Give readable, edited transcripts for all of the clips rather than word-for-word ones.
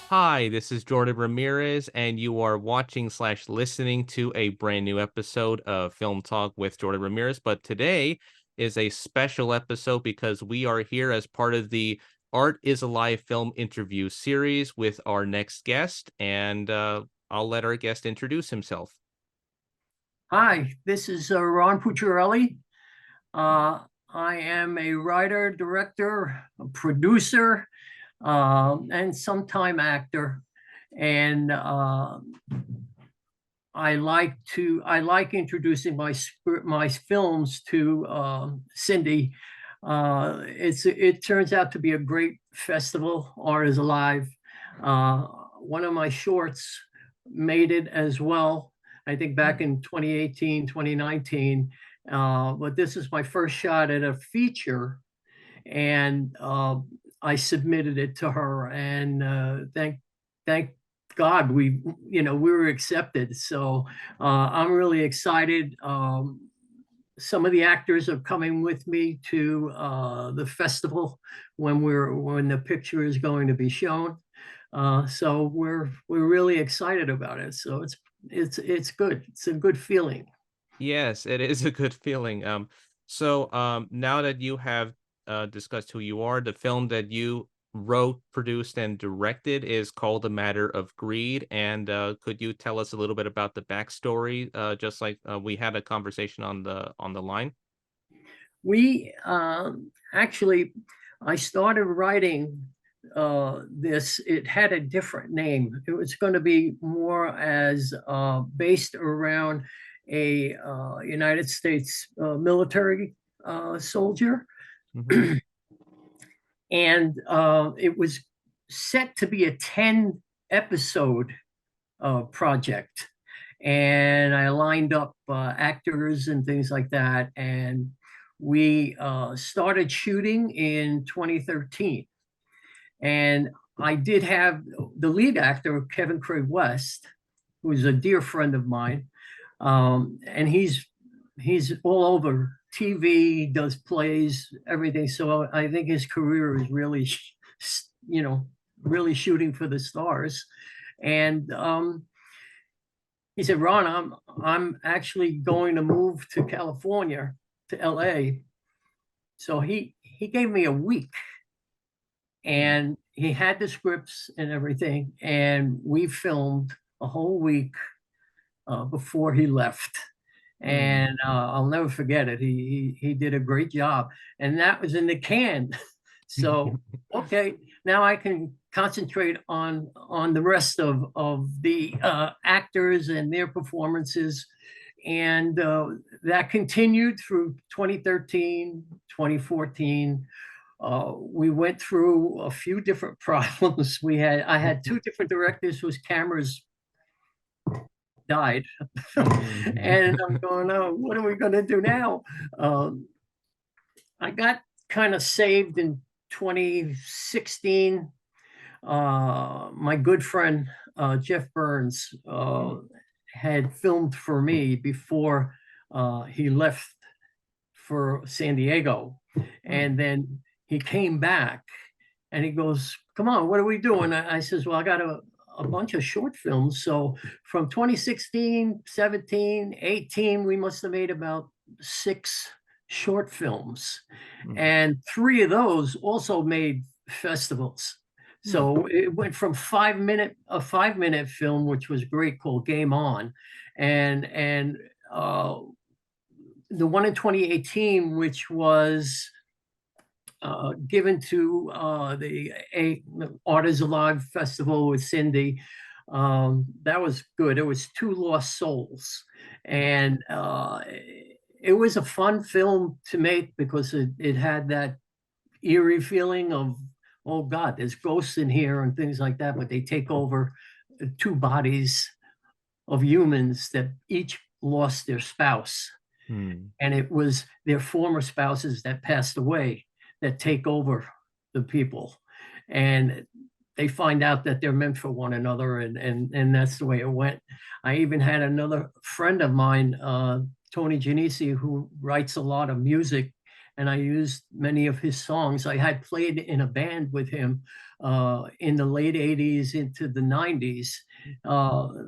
Hi, this is Jordan Ramirez, and you are watching slash listening to a brand new episode of Film Talk with Jordan Ramirez. But today is a special episode because we are here as part of the Art is Alive film interview series with our next guest, and I'll let our guest introduce himself. Hi, this is Ron Pucherelli. Uh, I am a writer, director, a producer, and sometime actor. And I like introducing my films to Cindy. It turns out to be a great festival. Art is Alive. One of my shorts made it as well. I think back in 2018, 2019. But this is my first shot at a feature, and I submitted it to her, and thank God we were accepted. So I'm really excited. Some of the actors are coming with me to the festival when the picture is going to be shown. So we're really excited about it. So it's good. It's a good feeling. Yes, it is a good feeling. Now that you have discussed who you are, the film that you wrote, produced, and directed is called A Matter of Greed. And could you tell us a little bit about the backstory? Just like we had a conversation on the line. We actually, I started writing this. It had a different name. It was going to be more as based around a United States military soldier, Hmm. and it was set to be a 10 episode project. And I lined up actors and things like that. And we started shooting in 2013. And I did have the lead actor, Kevin Craig West, who's a dear friend of mine. And he's all over TV, does plays, everything. So I think his career is really, you know, really shooting for the stars. And he said, Ron, I'm actually going to move to California, to LA. So he gave me a week, and he had the scripts and everything, and we filmed a whole week before he left. Mm. And I'll never forget it. He did a great job, and that was in the can. So okay, now I can concentrate on the rest of the actors and their performances, and that continued through 2013, 2014. We went through a few different problems. I had two different directors whose cameras died. Mm. And I'm going, oh, what are we going to do now? Um, I got kind of saved in 2016. My good friend, Jeff Burns, had filmed for me before he left for San Diego. And then he came back and he goes, come on, what are we doing? I says, well, I got a bunch of short films. So from 2016, 17, 18, we must have made about 6 short films. Mm. And 3 of those also made festivals. Mm. So it went from a 5 minute film, which was great, called Game On, and the one in 2018, which was given to the Art is Alive Festival with Cindy. That was good. It was Two Lost Souls. And it was a fun film to make because it had that eerie feeling of, oh God, there's ghosts in here and things like that, but they take over 2 bodies of humans that each lost their spouse. Mm. And it was their former spouses that passed away that take over the people, and they find out that they're meant for one another, and that's the way it went. I even had another friend of mine, Tony Genesi, who writes a lot of music, and I used many of his songs. I had played in a band with him in the late 80s into the 90s.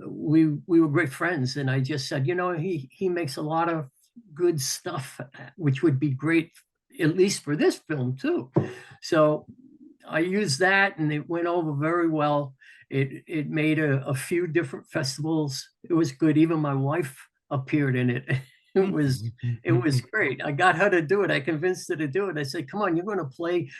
We were great friends, and I just said, he makes a lot of good stuff, which would be great, at least for this film too. So I used that, and it went over very well. It made a few different festivals. It was good. Even my wife appeared in it. It was great. I got her to do it. I convinced her to do it. I said, "Come on, you're going to play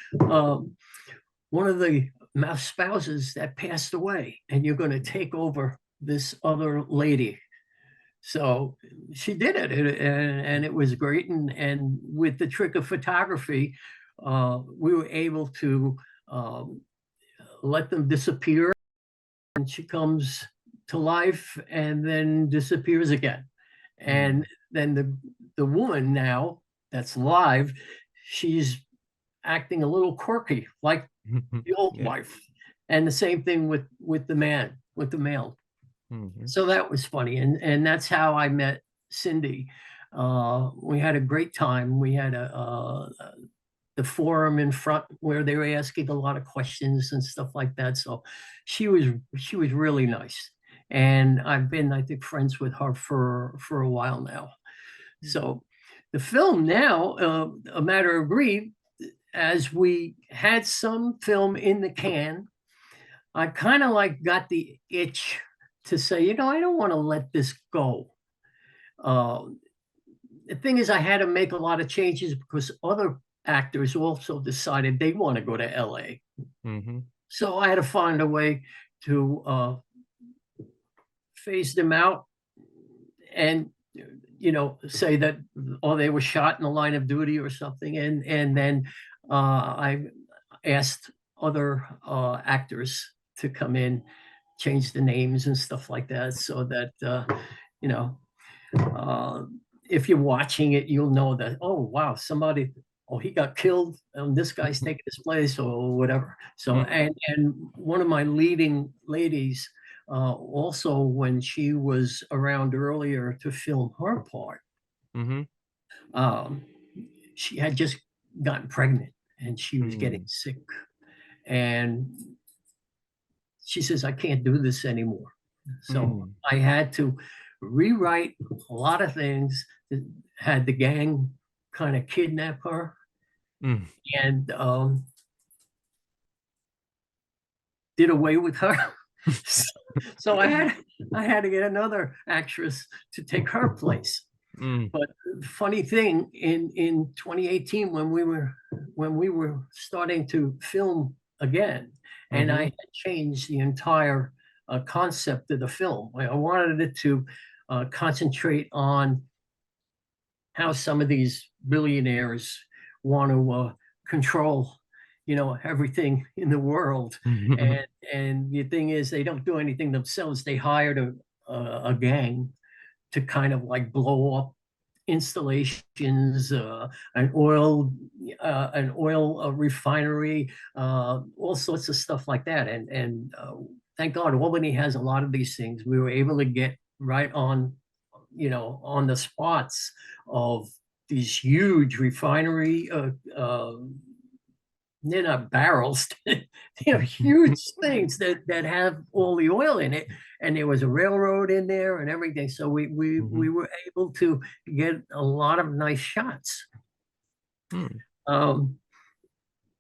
one of the spouses that passed away, and you're going to take over this other lady." So she did it, and it was great. And with the trick of photography, we were able to um, let them disappear, and she comes to life and then disappears again. And then the woman now that's live, she's acting a little quirky, like the old Yeah. wife. And the same thing with the man, with the male. Mhm. So that was funny, and that's how I met Cindy. We had a great time. We had the forum in front where they were asking a lot of questions and stuff like that. So she was really nice, and I've been, I think, friends with her for a while now. So the film now, A Matter of Grief, as we had some film in the can, I kind of like got the itch to say, I don't want to let this go. Uh, the thing is, I had to make a lot of changes because other actors also decided they want to go to LA. Mhm. So I had to find a way to phase them out and say that, oh, they were shot in the line of duty or something, and then I asked other actors to come in, change the names and stuff like that, so that you know uh, if you're watching it, you'll know that, oh wow, somebody, oh, he got killed, and this guy's taking his place or whatever. So, Mm. and one of my leading ladies, also when she was around earlier to film her part, Mhm. um, she had just gotten pregnant and she was getting Mm. sick, and she says, I can't do this anymore. So Mm. I had to rewrite a lot of things that had the gang kind of kidnap her. Mm. And did away with her. So I had to get another actress to take her place. Mm. But funny thing, in 2018, when we were starting to film again, and I Mhm. had changed the entire concept of the film. I wanted it to concentrate on how some of these billionaires want to control, everything in the world. Mhm. And the thing is, they don't do anything themselves. They hired a gang to kind of like blow up installations, an oil refinery, all sorts of stuff like that. And thank God Albany has a lot of these things. We were able to get right on the spots of these huge refinery, they're not barrels, huge things that have all the oil in it. And there was a railroad in there and everything. So we Mhm. were able to get a lot of nice shots. Mm. Um,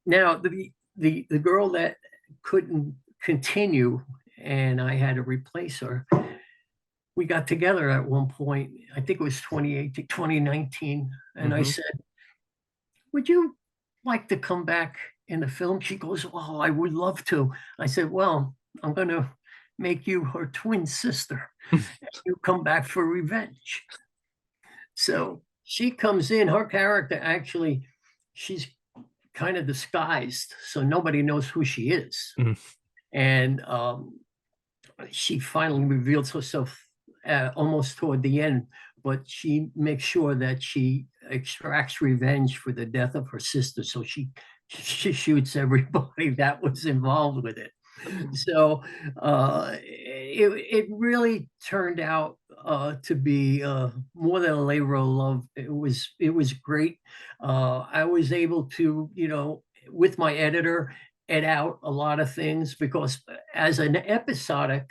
Now the girl that couldn't continue and I had to replace her, we got together at one point, I think it was 2018, 2019, and I Mhm. said, would you like to come back in the film? She goes, oh, I would love to. I said, well, I'm going to make you her twin sister. You come back for revenge. So she comes in, her character actually, she's kind of disguised, so nobody knows who she is. Mm. And she finally reveals herself almost toward the end, but she makes sure that she extracts revenge for the death of her sister. So she shoots everybody that was involved with it. So it really turned out to be more than a labor of love. It was great. I was able to, with my editor, edit out a lot of things because as an episodic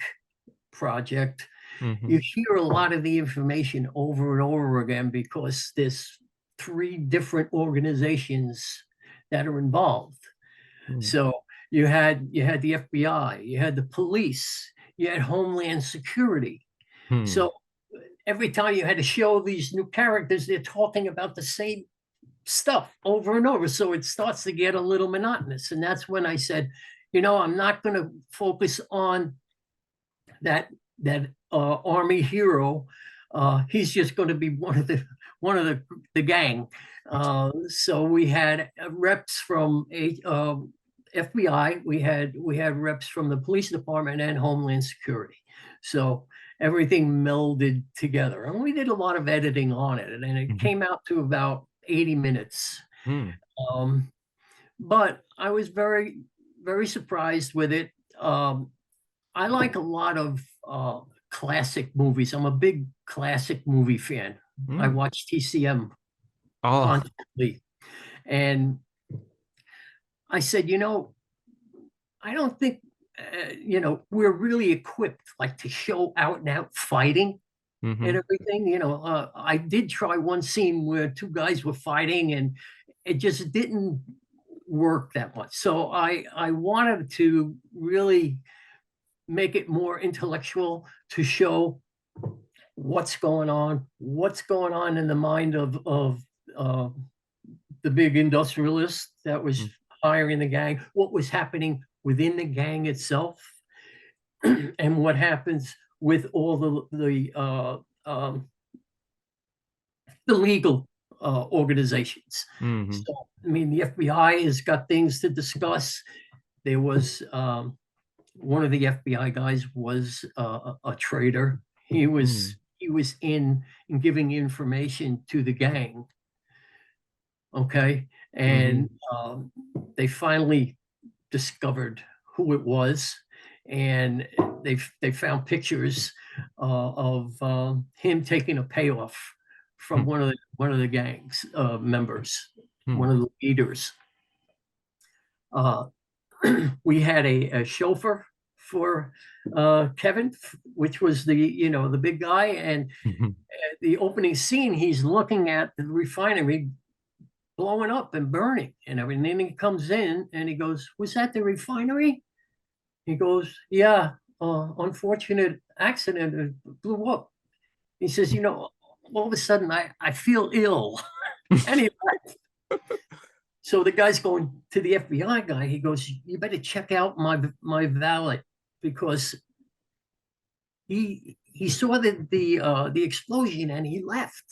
project, Mhm. you hear a lot of the information over and over again because there's three different organizations that are involved. Mm. So you had the FBI, you had the police, you had Homeland Security. Hmm. So every time you had to show these new characters, they're talking about the same stuff over and over. So it starts to get a little monotonous. And that's when I said, I'm not going to focus on that army hero. He's just going to be one of the gang. So we had reps from FBI. We had reps from the police department and Homeland Security. So everything melded together, and we did a lot of editing on it, and it Mhm. came out to about 80 minutes. Mm. Um, but I was very, very surprised with it. I like a lot of classic movies. I'm a big classic movie fan. I Mm. watch TCM Oh. constantly. And I said, I don't think, we're really equipped like to show out and out fighting and Mhm. everything. I did try one scene where two guys were fighting and it just didn't work that much. So I wanted to really make it more intellectual to show what's going on in the mind of uh, the big industrialist that was Mm. hiring the gang, what was happening within the gang itself, and what happens with all the legal organizations. Mhm. So, I mean, the FBI has got things to discuss. There was one of the FBI guys was a traitor. He was Mm. he was in giving information to the gang. Okay, and Mhm. they finally discovered who it was, and they found pictures of him taking a payoff from Hmm. one of the gangs members, Hmm. one of the leaders. Uh, we had a chauffeur for Kevin, which was the big guy, and Mhm. the opening scene, he's looking at the refinery blowing up and burning and everything. And he comes in and he goes, "Was that the refinery?" He goes, "Yeah, unfortunate accident. It blew up." He says, all of a sudden I feel ill. Anyway, so the guy's going to the FBI guy. He goes, "You better check out my valet because he saw the explosion and he left.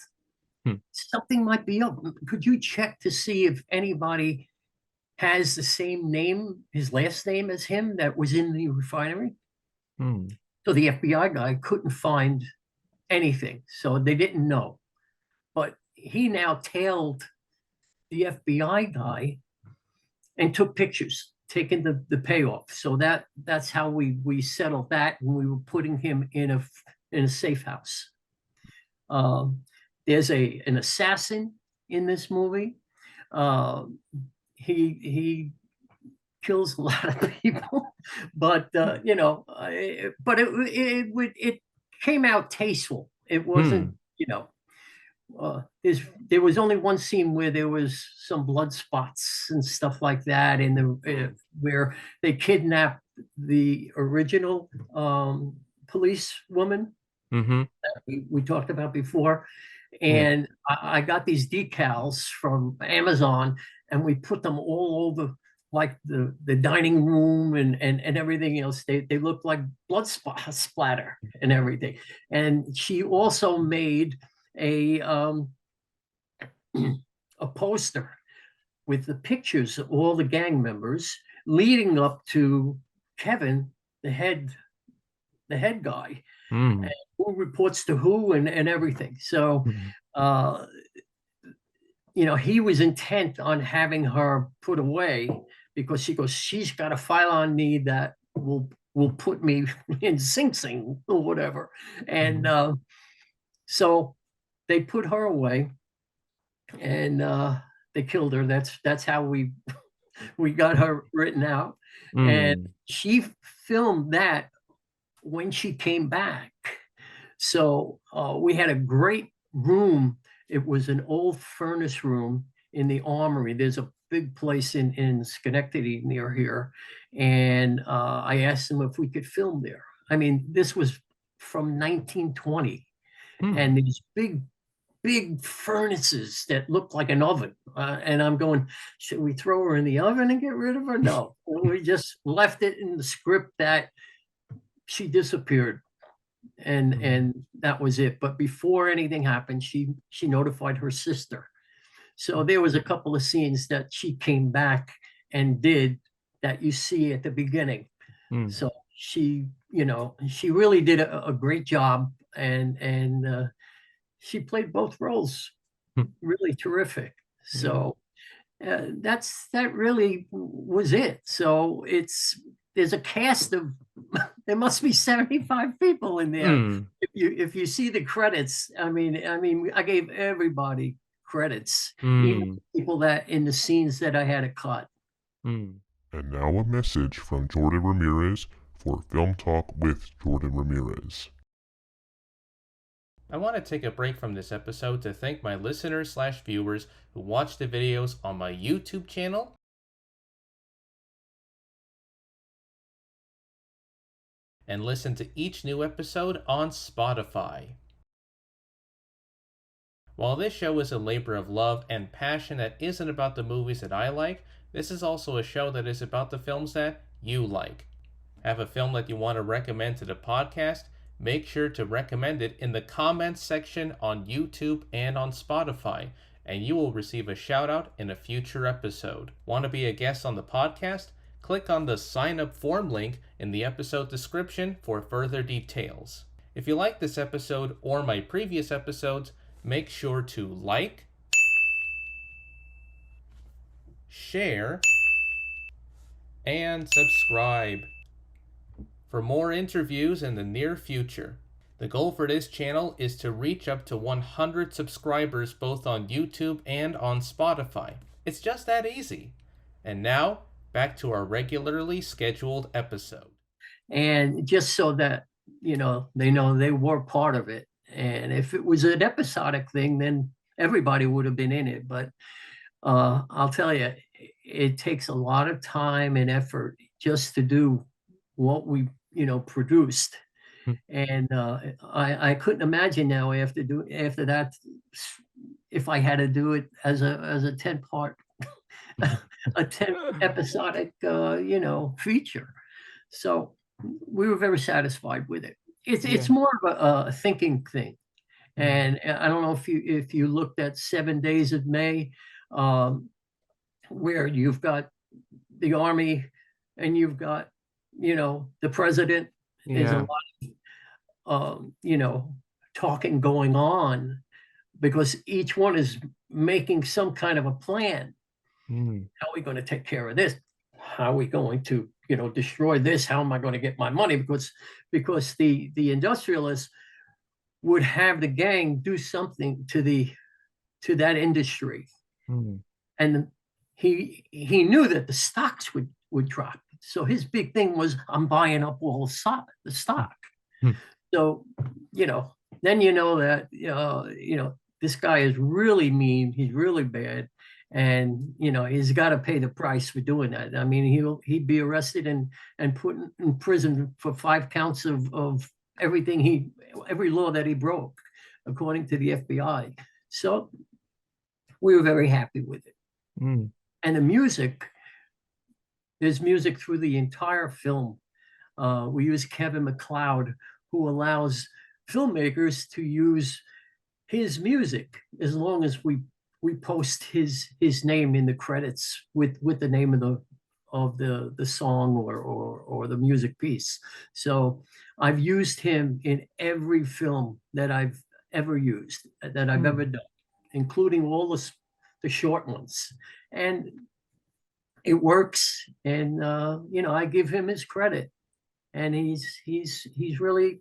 Hmm. Something might be up. Could you check to see if anybody has the same name, his last name as him that was in the refinery?" Hmm. So the FBI guy couldn't find anything. So they didn't know. But he now tailed the FBI guy and took pictures, taking the payoff. So that's how we settled that when we were putting him in a safe house. Um, there's an assassin in this movie. Uh, he kills a lot of people, but it came out tasteful. It wasn't, Hmm. there was only one scene where there was some blood spots and stuff like that, in the where they kidnapped the original police woman Mhm. we talked about before. Yeah. And I got these decals from Amazon, and we put them all over like the dining room and everything else. They look like blood splatter and everything. And she also made a a poster with the pictures of all the gang members leading up to Kevin, the head guy, and Mm. who reports to who and everything. So, Mhm. uh, he was intent on having her put away because she goes, she's got a file on me that will put me in Sing Sing or whatever. And Mhm. So they put her away, and they killed her. That's how we got her written out. And Mm. she filmed that when she came back. So we had a great room. It was an old furnace room in the Armory. There's a big place in Schenectady near here. And I asked them if we could film there. I mean, this was from 1920. Mm. And these big furnaces that looked like an oven. And I'm going, should we throw her in the oven and get rid of her? No. And we just left it in the script that she disappeared, and Mm. and that was it. But before anything happened, she notified her sister. So there was a couple of scenes that she came back and did that you see at the beginning. Mm. So she really did a great job, and she played both roles Mm. really terrific. Yeah. So that really was it. So there's a cast of there must be 75 people in there. Mm. If you see the credits, I mean, I gave everybody credits, even Mm. people that in the scenes that I had to cut. Mm. And now a message from Jordan Ramirez for Film Talk with Jordan Ramirez. I want to take a break from this episode to thank my listeners/viewers who watch the videos on my YouTube channel and listen to each new episode on Spotify. While this show is a labor of love and passion that isn't about the movies that I like, this is also a show that is about the films that you like. Have a film that you want to recommend to the podcast? Make sure to recommend it in the comments section on YouTube and on Spotify, and you will receive a shout out in a future episode. Want to be a guest on the podcast? Click on the sign up form link in the episode description for further details. If you like this episode or my previous episodes, make sure to like, share, and subscribe for more interviews in the near future. The goal for this channel is to reach up to 100 subscribers both on YouTube and on Spotify. It's just that easy. And now, back to our regularly scheduled episode. And just so that they know they were part of it. And if it was an episodic thing, then everybody would have been in it. But I'll tell you, it takes a lot of time and effort just to do what we produced. And I couldn't imagine now after that, if I had to do it as a 10 part a 10 episodic feature. So we were very satisfied with it. It's Yeah. more of a thinking thing. And I don't know if you looked at 7 Days of May, where you've got the army and you've got the president. There's a Yeah. lot of talking going on, because each one is making some kind of a plan. Mm. How are we going to take care of this? How are we going to destroy this? How am I going to get my money? Because the industrialists would have the gang do something to that industry. Mm. And he knew that the stocks would drop. So his big thing was, I'm buying up all the stock. Mm. So then that this guy is really mean. He's really bad, and he's got to pay the price for doing that. I mean, he'd be arrested and put in prison for 5 counts of every law that he broke, according to the FBI. So we were very happy with it. Mm. And there's music through the entire film. We use Kevin MacLeod, who allows filmmakers to use his music as long as we post his name in the credits with the name of the song or the music piece. So I've used him in every film that I've ever used, that I've ever done, including all the short ones. And it works. And I give him his credit. And he's really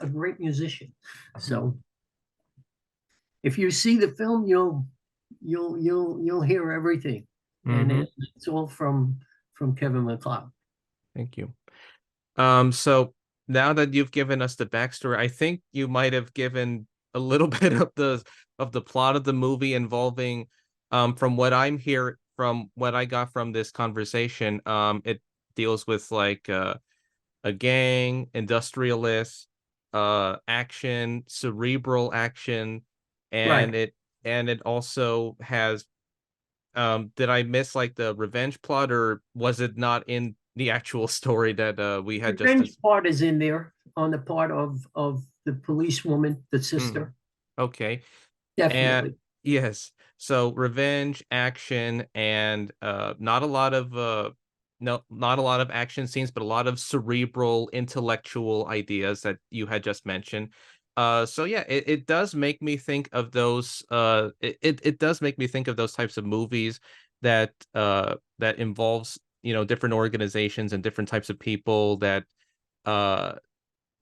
a great musician. So if you see the film, you'll hear everything, and Mm-hmm. it's all from Kevin MacLeod. Thank you. So now that you've given us the backstory, I think you might have given a little bit of the plot of the movie involving, from what I'm here, from what I got from this conversation, it deals with like a gang, industrialists, action, cerebral action, Right. and it also has, did I miss like the revenge plot, or was it not in the actual story that we had just Revenge part is in there on the part of the policewoman, the mm, sister. okay. And Definitely. yes, so revenge, action, and not a lot of no, not a lot of action scenes, but a lot of cerebral, intellectual ideas that you had just mentioned. So yeah, it does make me think of those. It does make me think of those types of movies that involves, different organizations and different types of people that uh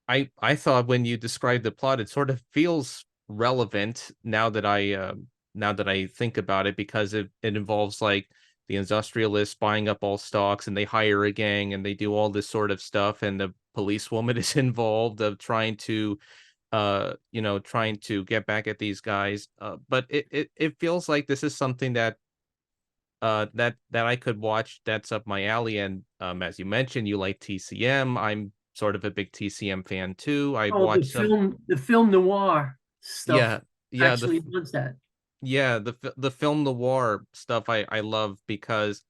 I thought when you described the plot, it sort of feels relevant now that I think about it, because it involves like the industrialists buying up all stocks, and they hire a gang, and they do all this sort of stuff, and the policewoman is involved of trying to get back at these guys. But it feels like this is something that I could watch, that's up my alley. And as you mentioned, you like TCM. I'm sort of a big TCM fan too. I Oh, watched some. the film noir stuff Yeah, yeah, actually does that. the film noir stuff I love, because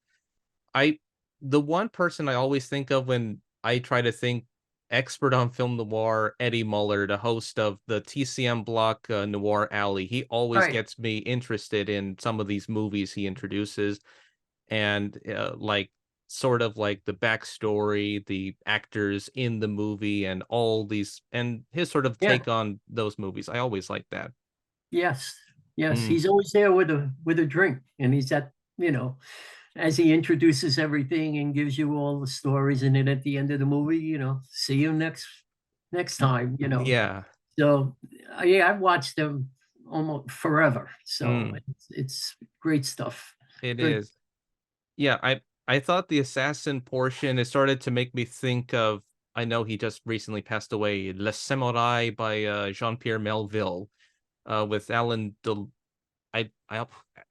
I the one person I always think of when I try to think expert on film noir, Eddie Muller, the host of the TCM block, Noir Alley. He always Right. gets me interested in some of these movies he introduces, and like sort of like the backstory, the actors in the movie, and all these, and his sort of Yeah. take on those movies. I always like that. Yes. Yes. Mm, He's always there with a drink, and he's at you know as he introduces everything and gives you all the stories, and then at the end of the movie, see you next time. yeah, So yeah, I've watched them almost forever. So mm, it's great stuff. it Good. is. Yeah, I thought the assassin portion, it started to make me think of. I know he just recently passed away. Le Samurai by Jean-Pierre Melville, with Alan Del.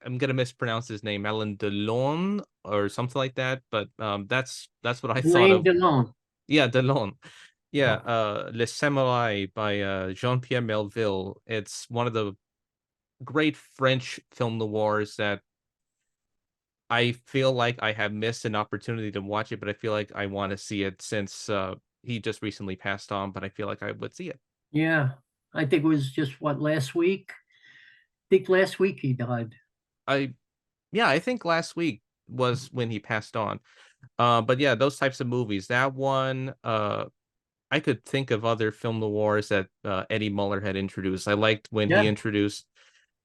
I'm gonna mispronounce his name, Alan Delon or something like that. But that's what I thought Elaine of. Delon. Yeah, Delon. Yeah, Oh, Le Samurai by Jean-Pierre Melville. It's one of the great French film noirs that I feel like I have missed an opportunity to watch it, but I feel like I want to see it since he just recently passed on. But I feel like I would see it. yeah. I think it was just what last week. I think last week he died. I Yeah, I think last week was when he passed on. But yeah, those types of movies. That one, I could think of other film noirs that Eddie Muller had introduced. I liked when he Yeah. introduced.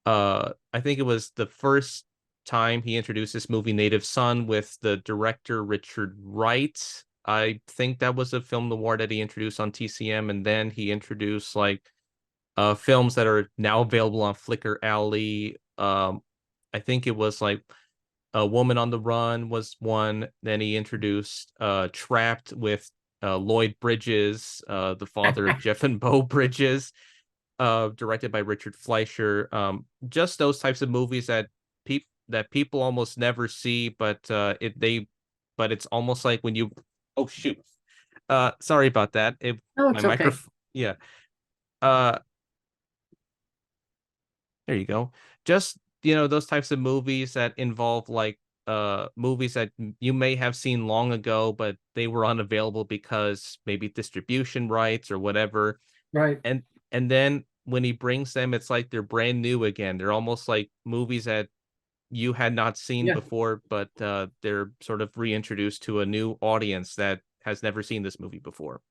I think it was the first time he introduced this movie, Native Son, with the director Richard Wright. I think that was a film noir that he introduced on TCM, and then he introduced like films that are now available on Flickr Alley. I think it was like A Woman on the Run was one. Then he introduced Trapped with Lloyd Bridges, the father of Jeff and Bo Bridges, directed by Richard Fleischer. Just those types of movies that people almost never see, but but it's almost like when you. Oh shoot. Sorry about that. No, My it's okay. microphone. Yeah. Uh, there you go. Just, those types of movies that involve like movies that you may have seen long ago, but they were unavailable because maybe distribution rights or whatever. Right. And and then when he brings them, it's like they're brand new again. They're almost like movies that you had not seen Yeah. before, but they're sort of reintroduced to a new audience that has never seen this movie before.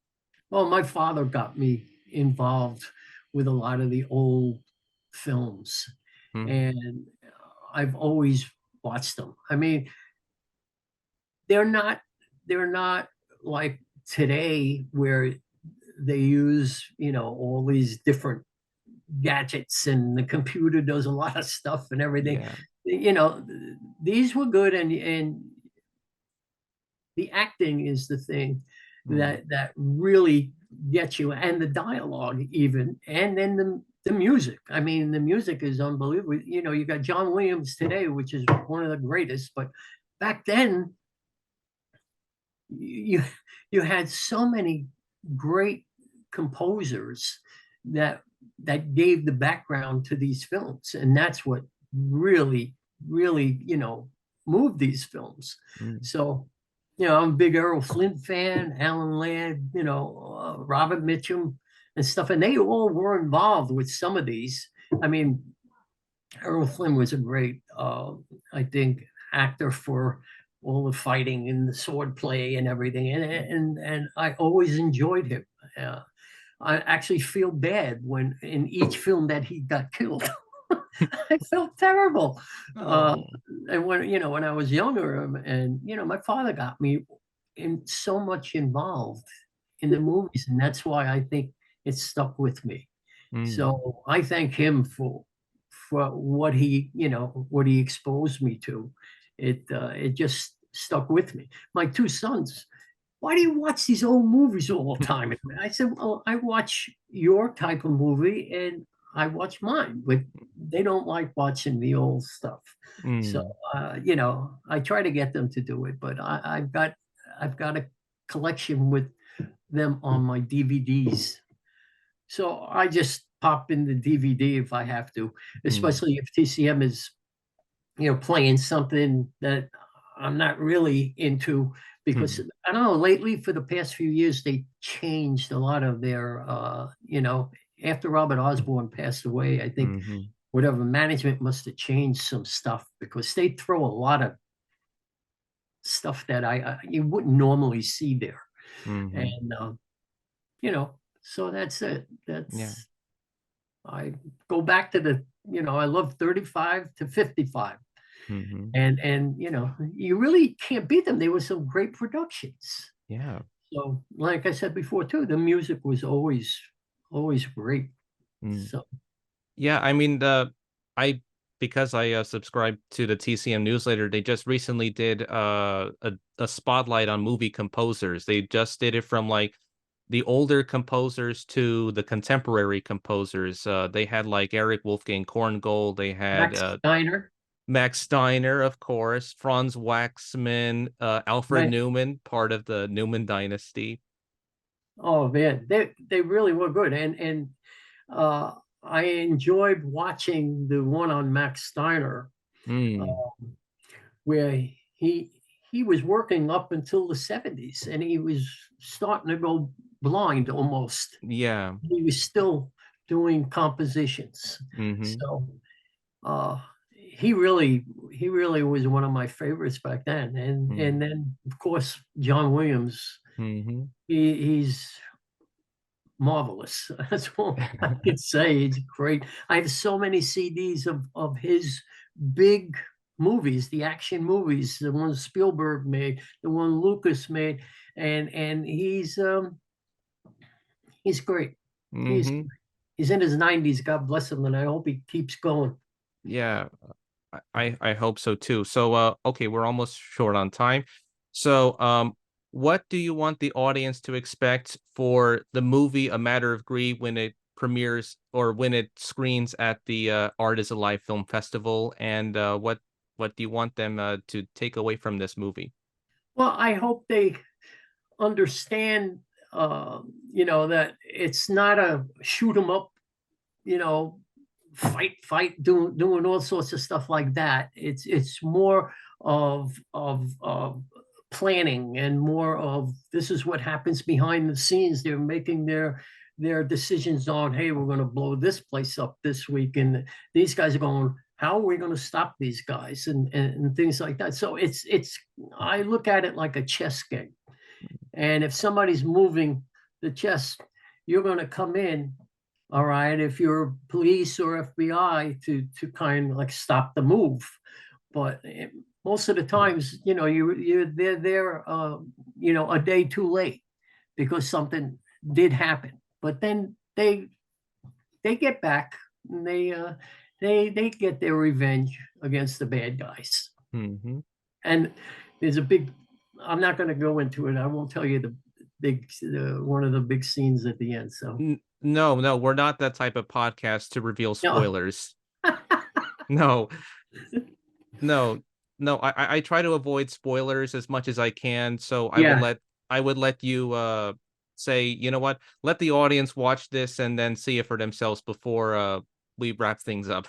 Well, my father got me involved with a lot of the old films, Mhm. and I've always watched them. I mean, they're not they're not like today where they use all these different gadgets, and the computer does a lot of stuff and everything. Yeah. You know, these were good, and the acting is the thing Mm. that really gets you, and the dialogue even, and then the music. I mean, the music is unbelievable. You know, you got John Williams today, which is one of the greatest, but back then you you had so many great composers that gave the background to these films, and that's what really moved these films. Mm. So I'm a big Errol Flynn fan, Alan Ladd, Robert Mitchum and stuff, and they all were involved with some of these. I mean, Errol Flynn was a great, I think, actor for all the fighting and the sword play and everything, and I always enjoyed him. Uh, I actually feel bad when in each film that he got killed. I felt terrible. Uh, Oh. and when I was younger, and my father got me in so much involved in the movies, and that's why I think it stuck with me. Mm. So I thank him for what he exposed me to. It just stuck with me. My two sons, why do you watch these old movies all the time? And I said, well, I watch your type of movie and I watch mine, but they don't like watching the old stuff. So, Mm. I try to get them to do it, but I've got a collection with them on my DVDs. So I just pop in the DVD if I have to, Mm. especially if TCM is playing something that I'm not really into, because Mm. I don't know, lately for the past few years they changed a lot of their after Robert Osborne passed away, I think Mhm. whatever management must have changed some stuff, because they throw a lot of stuff that I you wouldn't normally see there. Mhm. And so that's it. Yeah. I go back to I love 35 to 55. Mhm. And you really can't beat them. They were some great productions. Yeah. So like I said before too, the music was always great. Mm. So Yeah, I mean, I because I, subscribe to the TCM newsletter, they just recently did, a spotlight on movie composers. They just did it from, like, the older composers to the contemporary composers. They had, like, Eric Wolfgang Korngold, they had, Max Steiner, Max Steiner, of course, Franz Waxman, Alfred right? Newman, part of the Newman dynasty. Oh man, they really were good. And uh I enjoyed watching the one on Max Steiner, uh, Mm, where he he was working up until the 70s, and he was starting to go blind almost. yeah, He was still doing compositions. mhm, So uh, he really was one of my favorites back then. And mm, then of course John Williams, mhm. he's marvelous. That's all I can say. He's great. I have so many CDs of his big movies, the action movies, the ones Spielberg made, the one Lucas made, and he's great. He's Mhm. he's in his 90s. God bless him, and I hope he keeps going. Yeah, I hope so too. So, okay, we're almost short on time. So, what do you want the audience to expect for the movie A Matter of Greed when it premieres or when it screens at the Art is Alive Film Festival? And what do you want them to take away from this movie? Well, I hope they understand, that it's not a shoot 'em up, you know, fight, doing all sorts of stuff like that. It's more of planning, and more of this is what happens behind the scenes. They're making their decisions on, hey, we're going to blow this place up this week, and these guys are going, how are we going to stop these guys, and things like that. So it's I look at it like a chess game, and if somebody's moving the chess, you're going to come in, all right, if you're police or FBI, to kind of like stop the move. But most of the times, they're there, a day too late, because something did happen. But then they get back, and they get their revenge against the bad guys. Hmm. And there's a big, I'm not going to go into it. I won't tell you one of the big scenes at the end. So No, no, we're not that type of podcast to reveal no, spoilers. No, no, no. I try to avoid spoilers as much as I can. So yeah, I would let you say, you know what? Let the audience watch this and then see it for themselves before we wrap things up.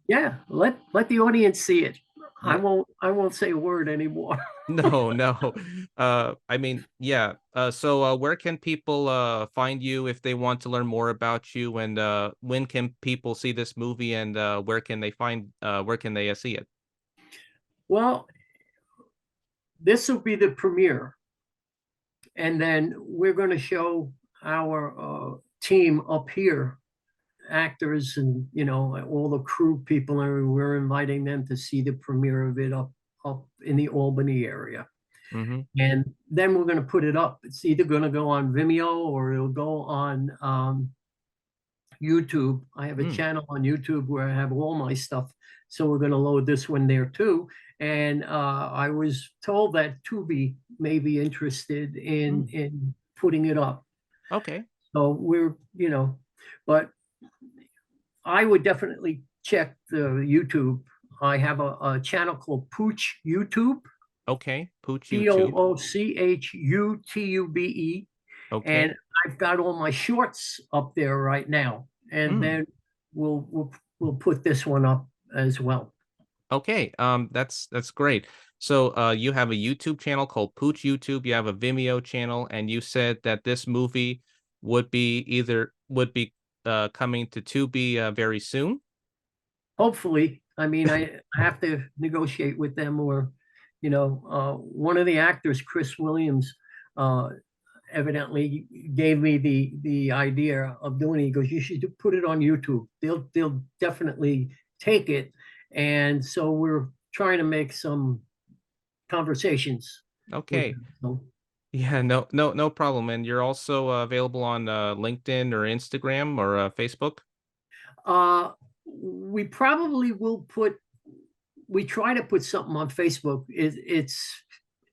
yeah. Let the audience see it. Yeah. I won't say a word anymore. No, no. I mean, yeah. So where can people find you if they want to learn more about you, and when can people see this movie, and where can they see it? Well, this will be the premiere, and then we're going to show our team up here, actors, and all the crew people, and we're inviting them to see the premiere of it up in the Albany area. Mm-hmm. And then we're going to put it up. It's either going to go on Vimeo or it'll go on YouTube. I have a Mm, channel on YouTube where I have all my stuff. So we're going to load this one there too. And I was told that Tubi may be interested mm. in putting it up. Okay. So but I would definitely check the YouTube. I have a channel called Pooch YouTube, Okay. Pooch YouTube. Poochutube, and Okay. I've got all my shorts up there right now. And Mm. then we'll put this one up as well. Okay. That's great. So you have a YouTube channel called Pooch YouTube. You have a Vimeo channel, and you said that this movie would be coming to Tubi very soon. Hopefully, I mean, I have to negotiate with them, or one of the actors, Chris Williams, uh, evidently gave me the idea of doing it. He goes, "You should put it on YouTube. They'll definitely take it." And so we're trying to make some conversations with Okay. them. So, Yeah, no, no, no problem. And you're also available on LinkedIn or Instagram or Facebook. uh, we probably will put. We try to put something on Facebook. It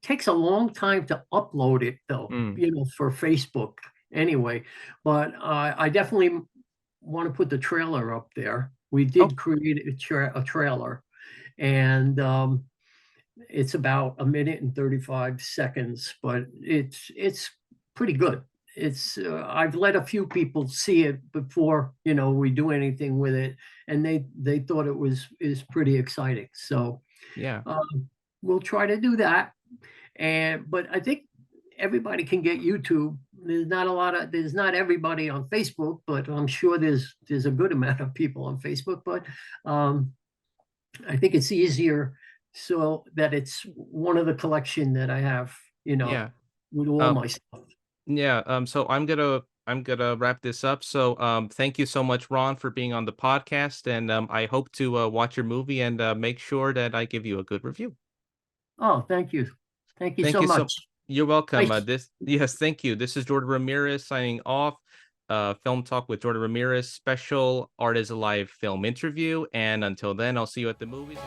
takes a long time to upload it, though. Mm. For Facebook anyway. But I definitely want to put the trailer up there. We Oh, did create a trailer, and it's about a minute and 35 seconds, but it's pretty good. It's I've let a few people see it before we do anything with it, and they thought it is pretty exciting. So yeah, we'll try to do that. But I think everybody can get YouTube. There's not everybody on Facebook, but I'm sure there's a good amount of people on Facebook. But um, I think it's easier, so that it's one of the collection that I have, yeah. with all Um, my stuff. yeah. So I'm gonna wrap this up. So thank you so much, Ron, for being on the podcast, and I hope to watch your movie and make sure that I give you a good review. Oh, thank you. Thank you Thank so you so. much. You're welcome. Nice. Yes, thank you. This is Jordan Ramirez signing off. Film Talk with Jordan Ramirez, special Art is Alive film interview. And until then, I'll see you at the movies.